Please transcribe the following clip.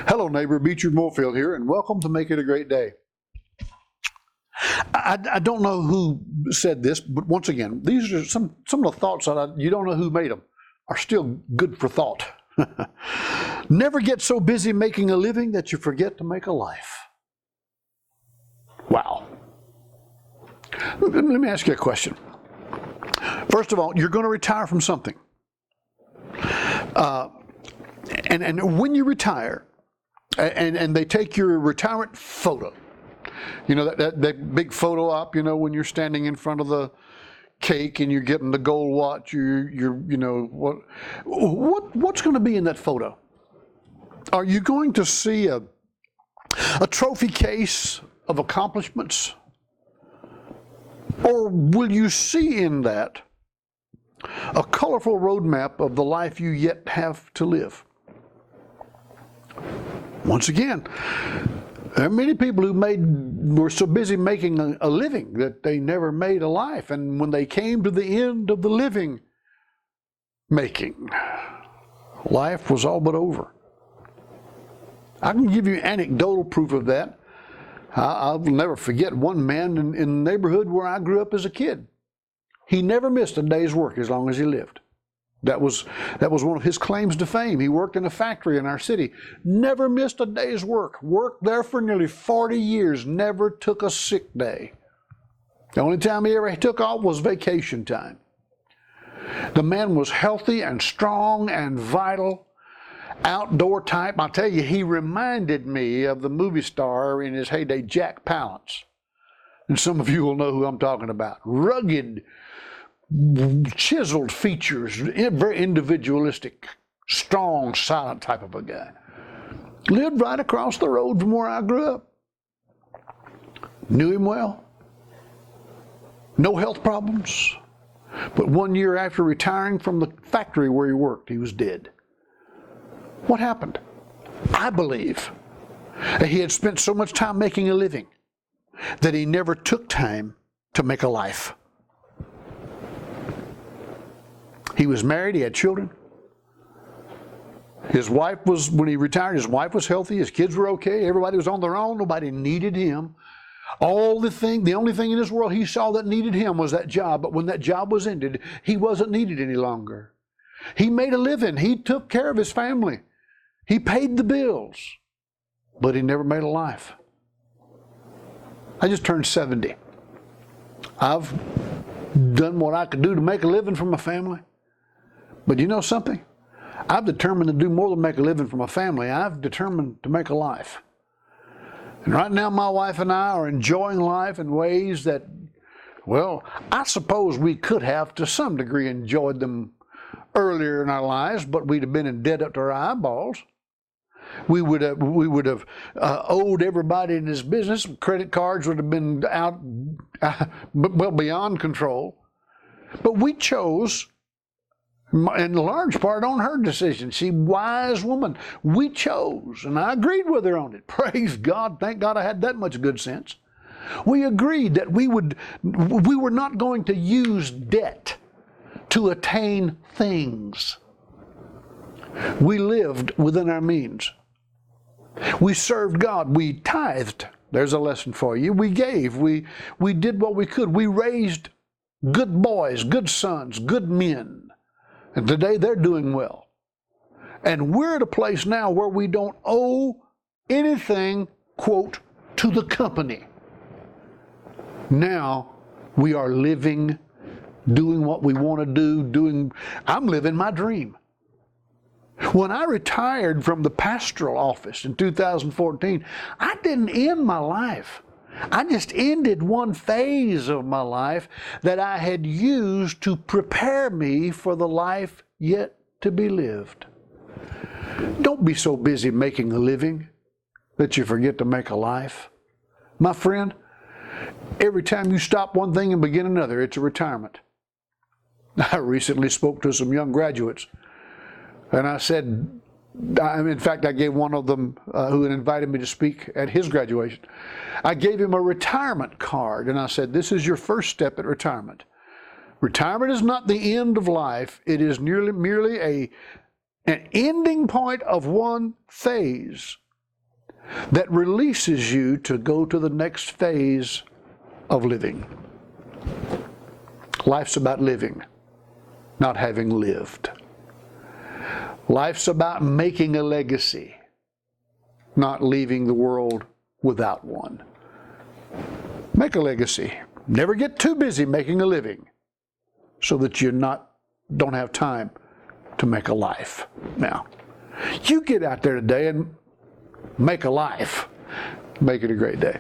Hello, neighbor. Beecher Moorfield here, and welcome to Make It a Great Day. I don't know who said this, but once again, these are some of the thoughts that you don't know who made them are still good for thought. Never get so busy making a living that you forget to make a life. Wow. Let me ask you a question. First of all, you're going to retire from something. And when you retire, and they take your retirement photo, you know, that big photo op, you know, when you're standing in front of the cake and you're getting the gold watch, you know, what's going to be in that photo? Are you going to see a trophy case of accomplishments? Or will you see in that a colorful roadmap of the life you yet have to live? Once again, there are many people who were so busy making a living that they never made a life. And when they came to the end of the living making, life was all but over. I can give you anecdotal proof of that. I'll never forget one man in the neighborhood where I grew up as a kid. He never missed a day's work as long as he lived. That was one of his claims to fame. He worked in a factory in our city. Never missed a day's work. Worked there for nearly 40 years. Never took a sick day. The only time he ever took off was vacation time. The man was healthy and strong and vital. Outdoor type. I'll tell you, he reminded me of the movie star in his heyday, Jack Palance. And some of you will know who I'm talking about. Rugged, chiseled features, very individualistic, strong, silent type of a guy. Lived right across the road from where I grew up. Knew him well. No health problems. But 1 year after retiring from the factory where he worked, he was dead. What happened? I believe that he had spent so much time making a living that he never took time to make a life. He was married, he had children. His wife was, when he retired, his wife was healthy, his kids were okay, everybody was on their own, nobody needed him. The only thing in this world he saw that needed him was that job, but when that job was ended, he wasn't needed any longer. He made a living, he took care of his family, he paid the bills, but he never made a life. I just turned 70. I've done what I could do to make a living for my family. But you know something? I've determined to do more than make a living for my family. I've determined to make a life. And right now my wife and I are enjoying life in ways that, well, I suppose we could have to some degree enjoyed them earlier in our lives, but we'd have been in debt up to our eyeballs. We would have owed everybody in this business. Credit cards would have been out, well, beyond control. But we chose, in large part on her decision. She wise woman. We chose, and I agreed with her on it. Praise God. Thank God I had that much good sense. We agreed that we were not going to use debt to attain things. We lived within our means. We served God. We tithed. There's a lesson for you. We gave. We did what we could. We raised good boys, good sons, good men. And today they're doing well. And we're at a place now where we don't owe anything, quote, to the company. Now we are living, doing what we want to do, I'm living my dream. When I retired from the pastoral office in 2014, I didn't end my life. I just ended one phase of my life that I had used to prepare me for the life yet to be lived. Don't be so busy making a living that you forget to make a life. My friend, every time you stop one thing and begin another, it's a retirement. I recently spoke to some young graduates. And I said, in fact, I gave one of them who had invited me to speak at his graduation. I gave him a retirement card, and I said, this is your first step at retirement. Retirement is not the end of life. It is merely an ending point of one phase that releases you to go to the next phase of living. Life's about living, not having lived. Life's about making a legacy, not leaving the world without one. Make a legacy. Never get too busy making a living so that you don't have time to make a life. Now, you get out there today and make a life. Make it a great day.